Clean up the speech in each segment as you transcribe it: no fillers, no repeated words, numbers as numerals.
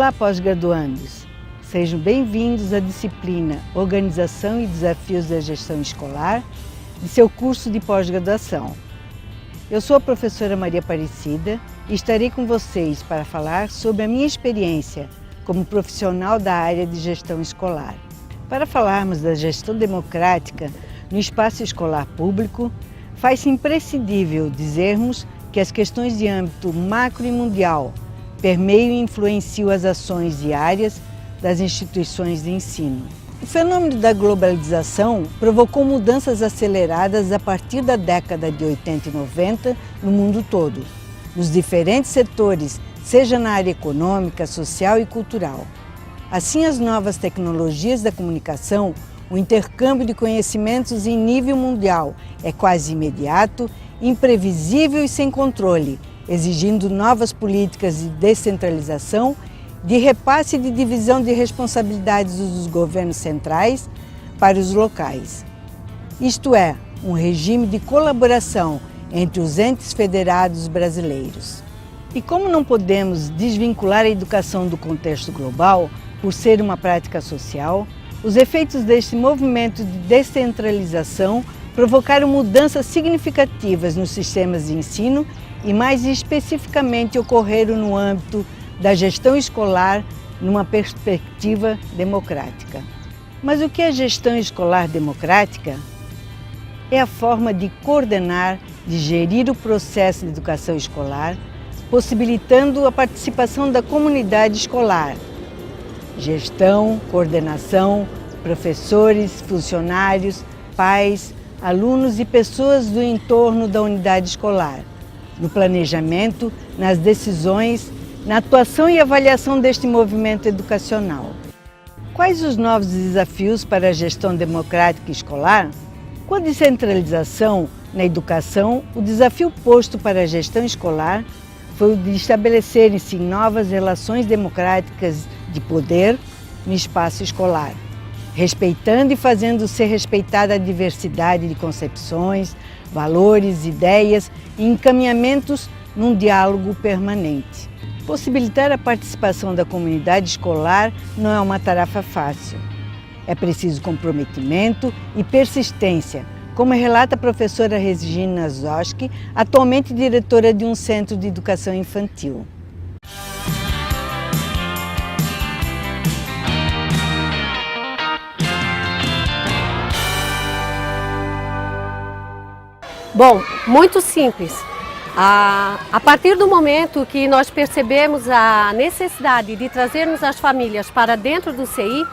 Olá, pós-graduandos! Sejam bem-vindos à disciplina Organização e Desafios da Gestão Escolar de seu curso de pós-graduação. Eu sou a professora Maria Aparecida e estarei com vocês para falar sobre a minha experiência como profissional da área de gestão escolar. Para falarmos da gestão democrática no espaço escolar público, faz-se imprescindível dizermos que as questões de âmbito macro e mundial permeiam e influenciam as ações diárias das instituições de ensino. O fenômeno da globalização provocou mudanças aceleradas a partir da década de 80 e 90 no mundo todo, nos diferentes setores, seja na área econômica, social e cultural. Assim, as novas tecnologias da comunicação, o intercâmbio de conhecimentos em nível mundial é quase imediato, imprevisível e sem controle, exigindo novas políticas de descentralização, de repasse e de divisão de responsabilidades dos governos centrais para os locais. Isto é, um regime de colaboração entre os entes federados brasileiros. E como não podemos desvincular a educação do contexto global, por ser uma prática social, os efeitos deste movimento de descentralização provocaram mudanças significativas nos sistemas de ensino e mais especificamente ocorreram no âmbito da gestão escolar numa perspectiva democrática. Mas o que é gestão escolar democrática? É a forma de coordenar, de gerir o processo de educação escolar, possibilitando a participação da comunidade escolar. Gestão, coordenação, professores, funcionários, pais, alunos e pessoas do entorno da unidade escolar, no planejamento, nas decisões, na atuação e avaliação deste movimento educacional. Quais os novos desafios para a gestão democrática escolar? Com a descentralização na educação, o desafio posto para a gestão escolar foi o de estabelecerem-se novas relações democráticas de poder no espaço escolar, respeitando e fazendo ser respeitada a diversidade de concepções, valores, ideias e encaminhamentos num diálogo permanente. Possibilitar a participação da comunidade escolar não é uma tarefa fácil. É preciso comprometimento e persistência, como relata a professora Regina Zoschke, atualmente diretora de um centro de educação infantil. Bom, muito simples. A partir do momento que nós percebemos a necessidade de trazermos as famílias para dentro do CI,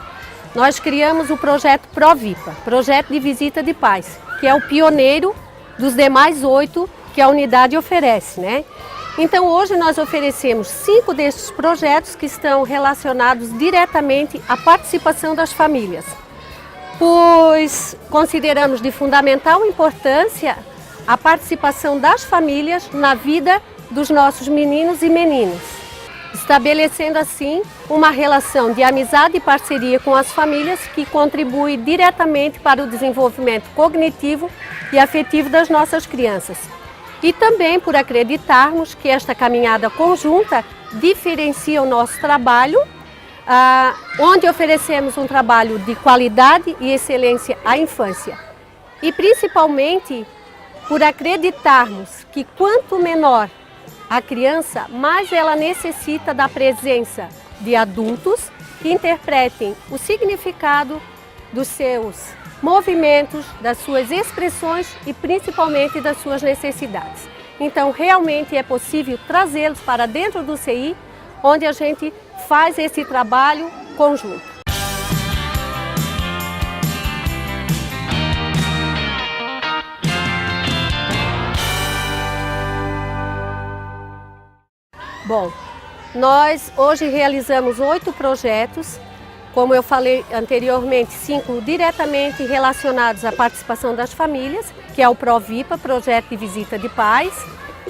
nós criamos o projeto ProVipa, Projeto de Visita de Pais, que é o pioneiro dos demais 8 que a unidade oferece, né? Então hoje nós oferecemos 5 desses projetos que estão relacionados diretamente à participação das famílias, pois consideramos de fundamental importância a participação das famílias na vida dos nossos meninos e meninas, estabelecendo assim uma relação de amizade e parceria com as famílias que contribui diretamente para o desenvolvimento cognitivo e afetivo das nossas crianças. E também por acreditarmos que esta caminhada conjunta diferencia o nosso trabalho, onde oferecemos um trabalho de qualidade e excelência à infância. E principalmente por acreditarmos que quanto menor a criança, mais ela necessita da presença de adultos que interpretem o significado dos seus movimentos, das suas expressões e principalmente das suas necessidades. Então, realmente é possível trazê-los para dentro do CI, onde a gente faz esse trabalho conjunto. Bom, nós hoje realizamos 8 projetos, como eu falei anteriormente, 5 diretamente relacionados à participação das famílias, que é o ProVipa, Projeto de Visita de Pais.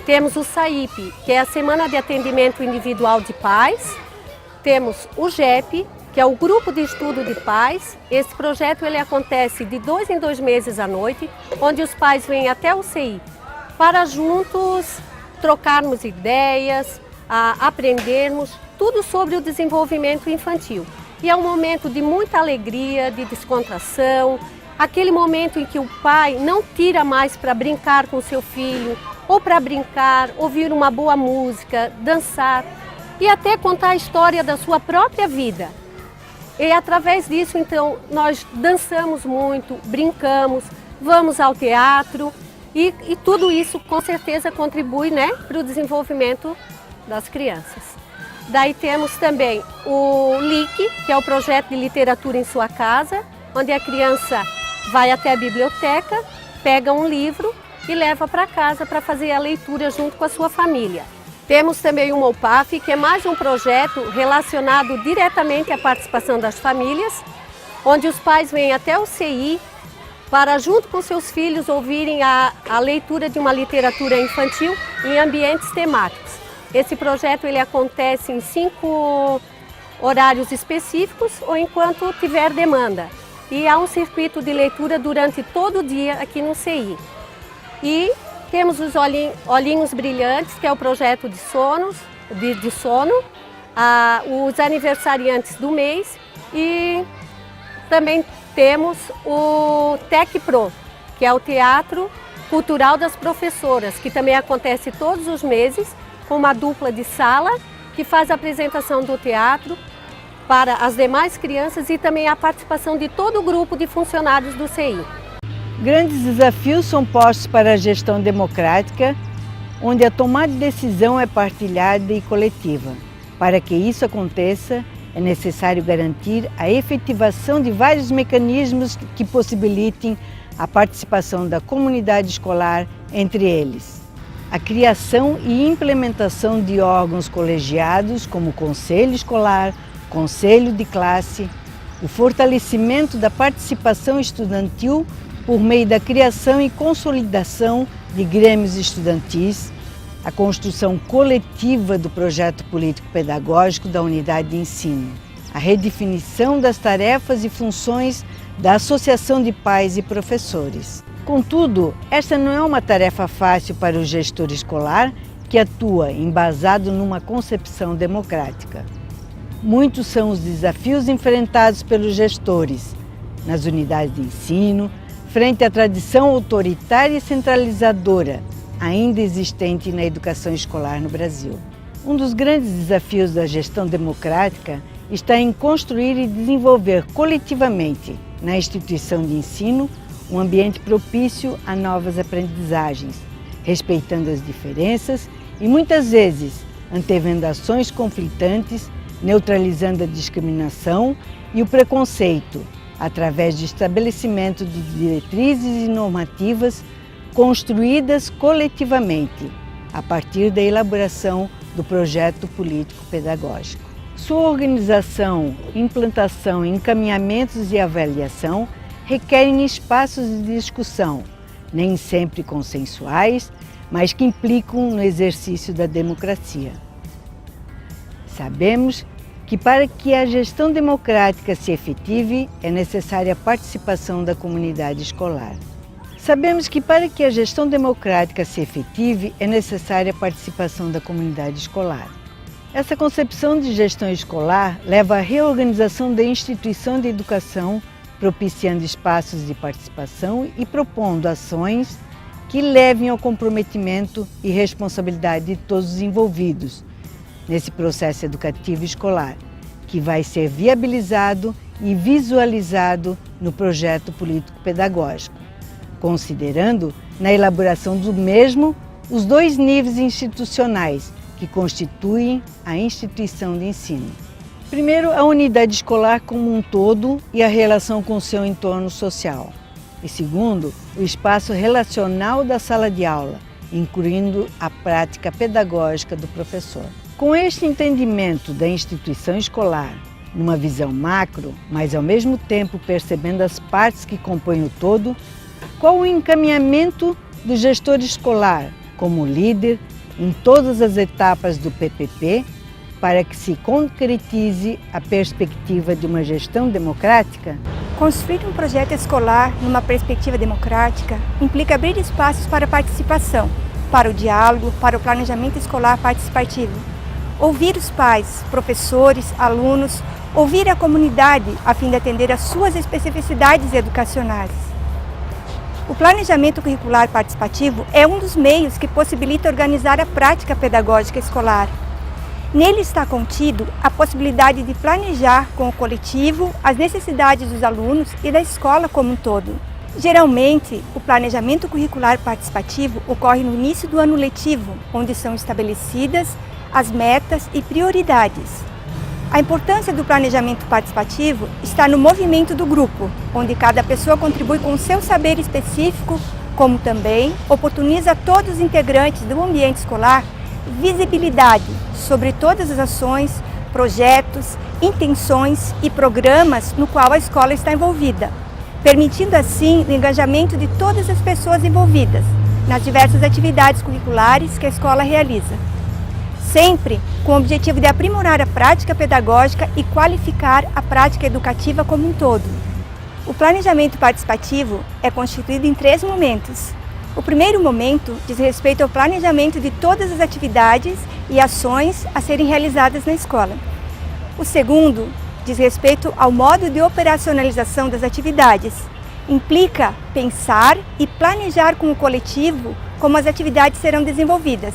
Temos o SAIP, que é a Semana de Atendimento Individual de Pais. Temos o GEP, que é o Grupo de Estudo de Pais. Esse projeto ele acontece de 2 em 2 meses à noite, onde os pais vêm até o CI para juntos trocarmos ideias, aprendermos tudo sobre o desenvolvimento infantil. E é um momento de muita alegria, de descontração, aquele momento em que o pai não tira mais para brincar com o seu filho, ou para brincar, ouvir uma boa música, dançar e até contar a história da sua própria vida. E através disso, então, nós dançamos muito, brincamos, vamos ao teatro e tudo isso com certeza contribui, né, para o desenvolvimento das crianças. Daí temos também o LIC, que é o projeto de literatura em sua casa, onde a criança vai até a biblioteca, pega um livro e leva para casa para fazer a leitura junto com a sua família. Temos também o MOPAF, que é mais um projeto relacionado diretamente à participação das famílias, onde os pais vêm até o CI para, junto com seus filhos, ouvirem a leitura de uma literatura infantil em ambientes temáticos. Esse projeto ele acontece em 5 horários específicos ou enquanto tiver demanda. E há um circuito de leitura durante todo o dia aqui no CI. E temos os Olhinhos Brilhantes, que é o projeto de sono, os aniversariantes do mês e também temos o Tec Pro, que é o Teatro Cultural das Professoras, que também acontece todos os meses com uma dupla de sala que faz a apresentação do teatro para as demais crianças e também a participação de todo o grupo de funcionários do CI. Grandes desafios são postos para a gestão democrática, onde a tomada de decisão é partilhada e coletiva. Para que isso aconteça, é necessário garantir a efetivação de vários mecanismos que possibilitem a participação da comunidade escolar, entre eles a criação e implementação de órgãos colegiados, como o Conselho Escolar, Conselho de Classe, o fortalecimento da participação estudantil por meio da criação e consolidação de grêmios estudantis, a construção coletiva do projeto político-pedagógico da unidade de ensino, a redefinição das tarefas e funções da Associação de Pais e Professores. Contudo, esta não é uma tarefa fácil para o gestor escolar que atua embasado numa concepção democrática. Muitos são os desafios enfrentados pelos gestores nas unidades de ensino, frente à tradição autoritária e centralizadora ainda existente na educação escolar no Brasil. Um dos grandes desafios da gestão democrática está em construir e desenvolver coletivamente na instituição de ensino um ambiente propício a novas aprendizagens, respeitando as diferenças e muitas vezes antevendo ações conflitantes, neutralizando a discriminação e o preconceito, através de estabelecimento de diretrizes e normativas construídas coletivamente, a partir da elaboração do projeto político-pedagógico. Sua organização, implantação, encaminhamentos e avaliação requerem espaços de discussão, nem sempre consensuais, mas que implicam no exercício da democracia. Sabemos que para que a gestão democrática se efetive, é necessária a participação da comunidade escolar. Sabemos que para que a gestão democrática se efetive, é necessária a participação da comunidade escolar. Essa concepção de gestão escolar leva à reorganização da instituição de educação, propiciando espaços de participação e propondo ações que levem ao comprometimento e responsabilidade de todos os envolvidos nesse processo educativo escolar, que vai ser viabilizado e visualizado no projeto político-pedagógico, considerando na elaboração do mesmo os 2 níveis institucionais que constituem a instituição de ensino. Primeiro, a unidade escolar como um todo e a relação com o seu entorno social. E segundo, o espaço relacional da sala de aula, incluindo a prática pedagógica do professor. Com este entendimento da instituição escolar, numa visão macro, mas ao mesmo tempo percebendo as partes que compõem o todo, qual o encaminhamento do gestor escolar como líder em todas as etapas do PPP para que se concretize a perspectiva de uma gestão democrática? Construir um projeto escolar numa perspectiva democrática implica abrir espaços para a participação, para o diálogo, para o planejamento escolar participativo. ouvir os pais, professores, alunos, ouvir a comunidade a fim de atender às suas especificidades educacionais. O planejamento curricular participativo é um dos meios que possibilita organizar a prática pedagógica escolar. Nele está contido a possibilidade de planejar com o coletivo as necessidades dos alunos e da escola como um todo. Geralmente, o planejamento curricular participativo ocorre no início do ano letivo, onde são estabelecidas as metas e prioridades. A importância do planejamento participativo está no movimento do grupo, onde cada pessoa contribui com o seu saber específico, como também oportuniza a todos os integrantes do ambiente escolar visibilidade sobre todas as ações, projetos, intenções e programas no qual a escola está envolvida, permitindo assim o engajamento de todas as pessoas envolvidas nas diversas atividades curriculares que a escola realiza, sempre com o objetivo de aprimorar a prática pedagógica e qualificar a prática educativa como um todo. O planejamento participativo é constituído em 3 momentos. O primeiro momento diz respeito ao planejamento de todas as atividades e ações a serem realizadas na escola. O segundo diz respeito ao modo de operacionalização das atividades. Implica pensar e planejar com o coletivo como as atividades serão desenvolvidas.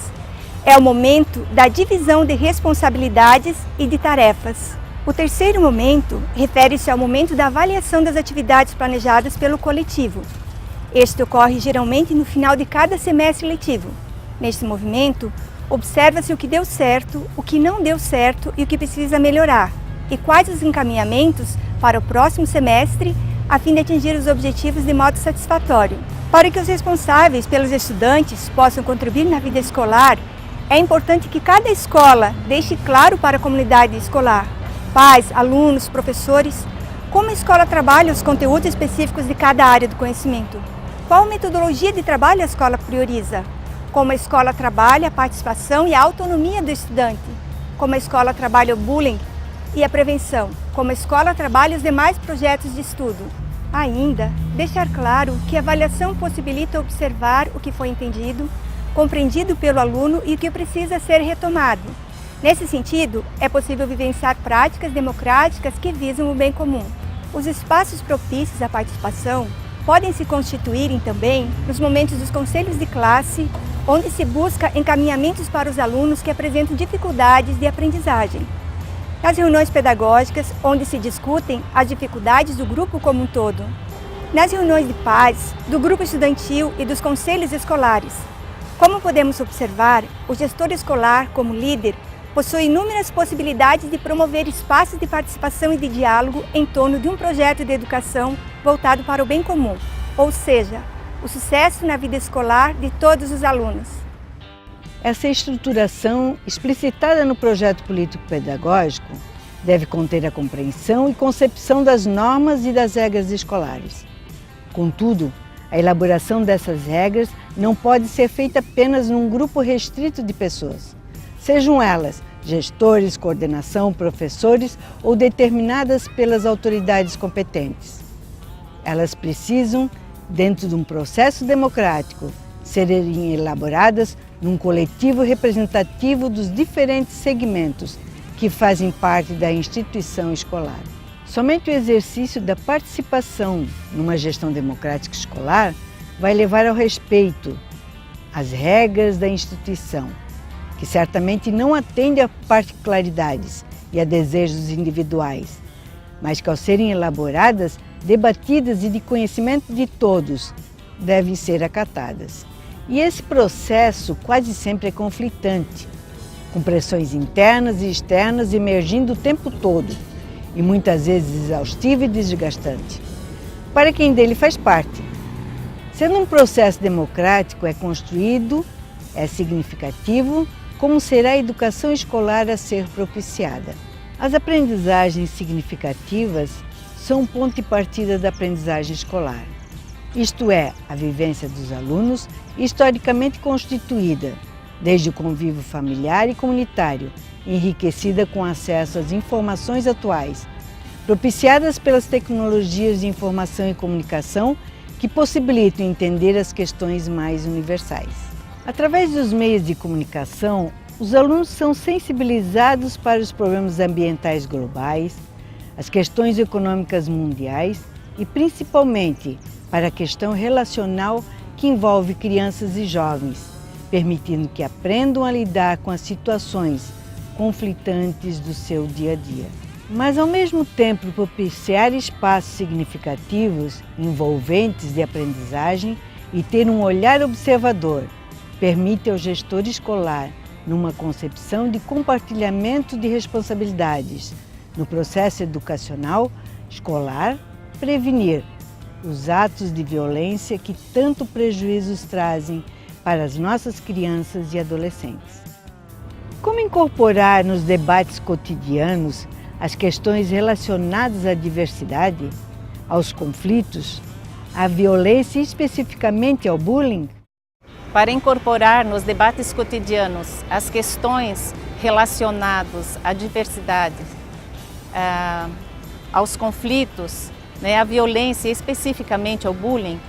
É o momento da divisão de responsabilidades e de tarefas. O terceiro momento refere-se ao momento da avaliação das atividades planejadas pelo coletivo. Este ocorre geralmente no final de cada semestre letivo. Neste movimento, observa-se o que deu certo, o que não deu certo e o que precisa melhorar, e quais os encaminhamentos para o próximo semestre a fim de atingir os objetivos de modo satisfatório. Para que os responsáveis pelos estudantes possam contribuir na vida escolar, é importante que cada escola deixe claro para a comunidade escolar, pais, alunos, professores, como a escola trabalha os conteúdos específicos de cada área do conhecimento. Qual metodologia de trabalho a escola prioriza? Como a escola trabalha a participação e a autonomia do estudante? Como a escola trabalha o bullying e a prevenção? Como a escola trabalha os demais projetos de estudo? Ainda, deixar claro que a avaliação possibilita observar o que foi entendido, compreendido pelo aluno e o que precisa ser retomado. Nesse sentido, é possível vivenciar práticas democráticas que visam o bem comum. Os espaços propícios à participação podem se constituírem também nos momentos dos conselhos de classe, onde se busca encaminhamentos para os alunos que apresentam dificuldades de aprendizagem. Nas reuniões pedagógicas, onde se discutem as dificuldades do grupo como um todo. Nas reuniões de pais, do grupo estudantil e dos conselhos escolares. Como podemos observar, o gestor escolar, como líder, possui inúmeras possibilidades de promover espaços de participação e de diálogo em torno de um projeto de educação voltado para o bem comum, ou seja, o sucesso na vida escolar de todos os alunos. Essa estruturação, explicitada no projeto político-pedagógico, deve conter a compreensão e concepção das normas e das regras escolares. Contudo, a elaboração dessas regras não pode ser feita apenas num grupo restrito de pessoas, sejam elas gestores, coordenação, professores ou determinadas pelas autoridades competentes. Elas precisam, dentro de um processo democrático, serem elaboradas num coletivo representativo dos diferentes segmentos que fazem parte da instituição escolar. Somente o exercício da participação numa gestão democrática escolar vai levar ao respeito às regras da instituição, que certamente não atende a particularidades e a desejos individuais, mas que ao serem elaboradas, debatidas e de conhecimento de todos, devem ser acatadas. E esse processo quase sempre é conflitante, com pressões internas e externas emergindo o tempo todo, e muitas vezes exaustivo e desgastante, para quem dele faz parte. Sendo um processo democrático, é construído, é significativo, como será a educação escolar a ser propiciada. As aprendizagens significativas são um ponto de partida da aprendizagem escolar, isto é, a vivência dos alunos historicamente constituída, desde o convívio familiar e comunitário, enriquecida com acesso às informações atuais, propiciadas pelas tecnologias de informação e comunicação que possibilitam entender as questões mais universais. Através dos meios de comunicação, Os alunos são sensibilizados para os problemas ambientais globais, as questões econômicas mundiais e, principalmente, para a questão relacional que envolve crianças e jovens, permitindo que aprendam a lidar com as situações conflitantes do seu dia a dia. Mas, ao mesmo tempo, propiciar espaços significativos, envolventes de aprendizagem e ter um olhar observador, permite ao gestor escolar, numa concepção de compartilhamento de responsabilidades no processo educacional escolar, prevenir os atos de violência que tanto prejuízos trazem para as nossas crianças e adolescentes. Como incorporar nos debates cotidianos as questões relacionadas à diversidade, aos conflitos, à violência e especificamente ao bullying? Para incorporar nos debates cotidianos as questões relacionadas à diversidade, aos conflitos, à violência e especificamente ao bullying,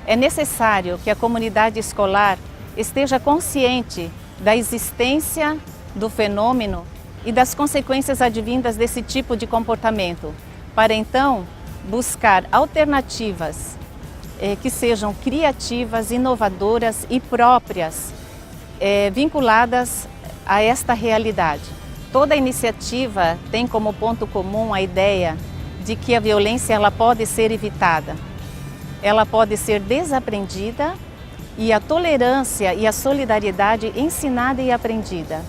é necessário que a comunidade escolar esteja consciente da existência do fenômeno e das consequências advindas desse tipo de comportamento, para então buscar alternativas que sejam criativas, inovadoras e próprias, vinculadas a esta realidade. Toda iniciativa tem como ponto comum a ideia de que a violência ela pode ser evitada, ela pode ser desaprendida e a tolerância e a solidariedade ensinada e aprendida.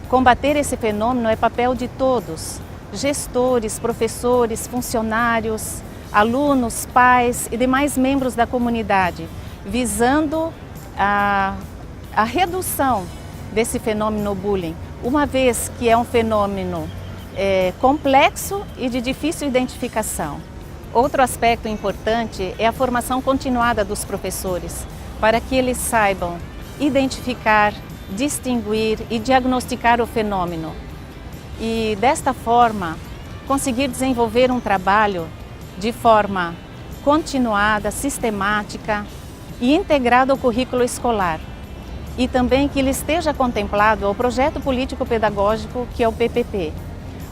Combater esse fenômeno é papel de todos, gestores, professores, funcionários, alunos, pais e demais membros da comunidade, visando a redução desse fenômeno bullying, uma vez que é um fenômeno complexo e de difícil identificação. Outro aspecto importante é a formação continuada dos professores, para que eles saibam identificar, distinguir e diagnosticar o fenômeno. E desta forma, conseguir desenvolver um trabalho de forma continuada, sistemática e integrado ao currículo escolar. E também que ele esteja contemplado ao projeto político-pedagógico, que é o PPP.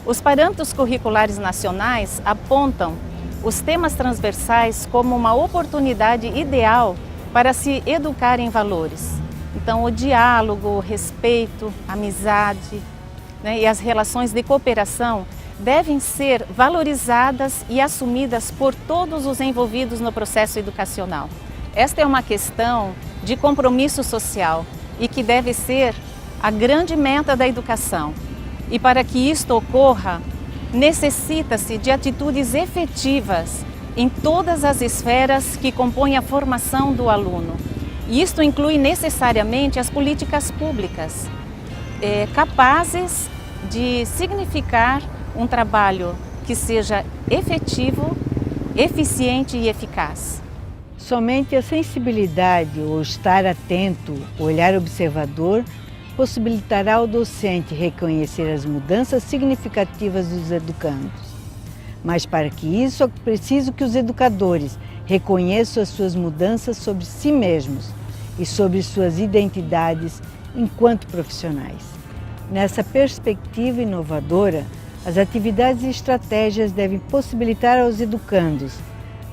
Os parâmetros curriculares nacionais apontam os temas transversais como uma oportunidade ideal para se educar em valores. Então, o diálogo, o respeito, a amizade, e as relações de cooperação devem ser valorizadas e assumidas por todos os envolvidos no processo educacional. Esta é uma questão de compromisso social e que deve ser a grande meta da educação. E para que isto ocorra, necessita-se de atitudes efetivas em todas as esferas que compõem a formação do aluno. E isto inclui necessariamente as políticas públicas, capazes de significar um trabalho que seja efetivo, eficiente e eficaz. Somente a sensibilidade, o estar atento, o olhar observador, possibilitará ao docente reconhecer as mudanças significativas dos educandos. Mas para que isso, é preciso que os educadores reconheçam as suas mudanças sobre si mesmos e sobre suas identidades enquanto profissionais. Nessa perspectiva inovadora, as atividades e estratégias devem possibilitar aos educandos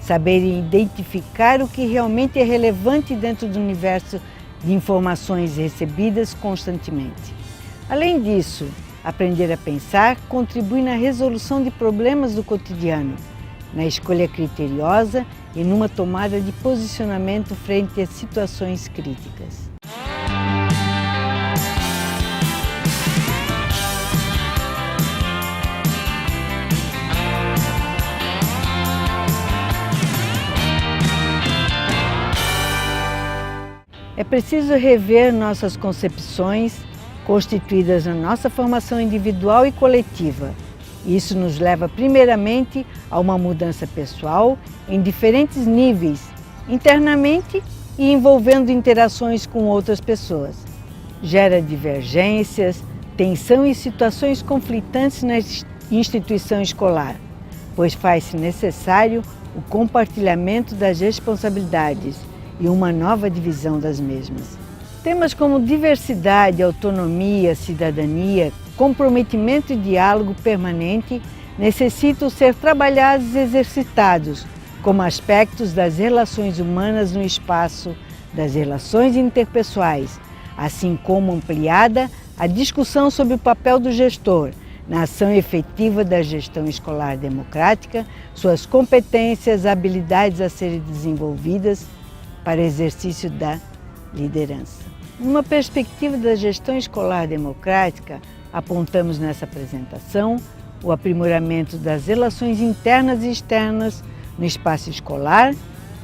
saberem identificar o que realmente é relevante dentro do universo de informações recebidas constantemente. Além disso, aprender a pensar contribui na resolução de problemas do cotidiano, na escolha criteriosa e numa tomada de posicionamento frente a situações críticas. É preciso rever nossas concepções constituídas na nossa formação individual e coletiva. Isso nos leva primeiramente a uma mudança pessoal em diferentes níveis, internamente e envolvendo interações com outras pessoas. Gera divergências, tensão e situações conflitantes na instituição escolar, pois faz-se necessário o compartilhamento das responsabilidades e uma nova divisão das mesmas. Temas como diversidade, autonomia, cidadania, comprometimento e diálogo permanente necessitam ser trabalhados e exercitados como aspectos das relações humanas no espaço das relações interpessoais, assim como ampliada a discussão sobre o papel do gestor na ação efetiva da gestão escolar democrática, suas competências, habilidades a serem desenvolvidas para exercício da liderança. Numa perspectiva da gestão escolar democrática, apontamos nessa apresentação o aprimoramento das relações internas e externas no espaço escolar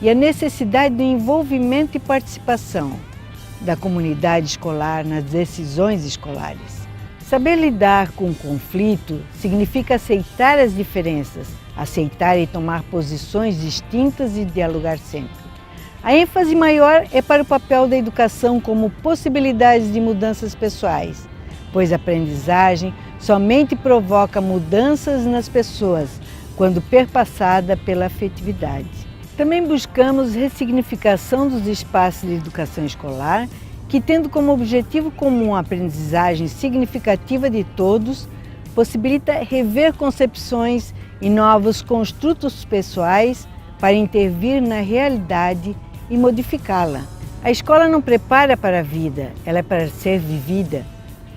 e a necessidade do envolvimento e participação da comunidade escolar nas decisões escolares. Saber lidar com o conflito significa aceitar as diferenças, aceitar e tomar posições distintas e dialogar sempre. A ênfase maior é para o papel da educação como possibilidades de mudanças pessoais, pois a aprendizagem somente provoca mudanças nas pessoas quando perpassada pela afetividade. Também buscamos ressignificação dos espaços de educação escolar, que, tendo como objetivo comum a aprendizagem significativa de todos, possibilita rever concepções e novos construtos pessoais para intervir na realidade e modificá-la. A escola não prepara para a vida, ela é para ser vivida,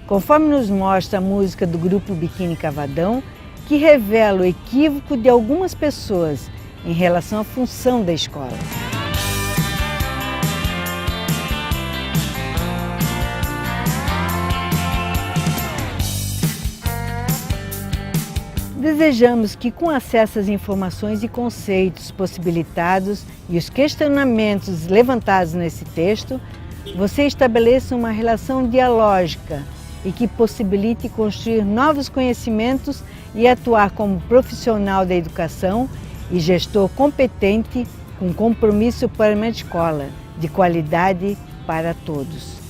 conforme nos mostra a música do grupo Biquíni Cavadão, que revela o equívoco de algumas pessoas em relação à função da escola. Desejamos que, com acesso às informações e conceitos possibilitados e os questionamentos levantados nesse texto, você estabeleça uma relação dialógica e que possibilite construir novos conhecimentos e atuar como profissional da educação e gestor competente com compromisso para uma escola de qualidade para todos.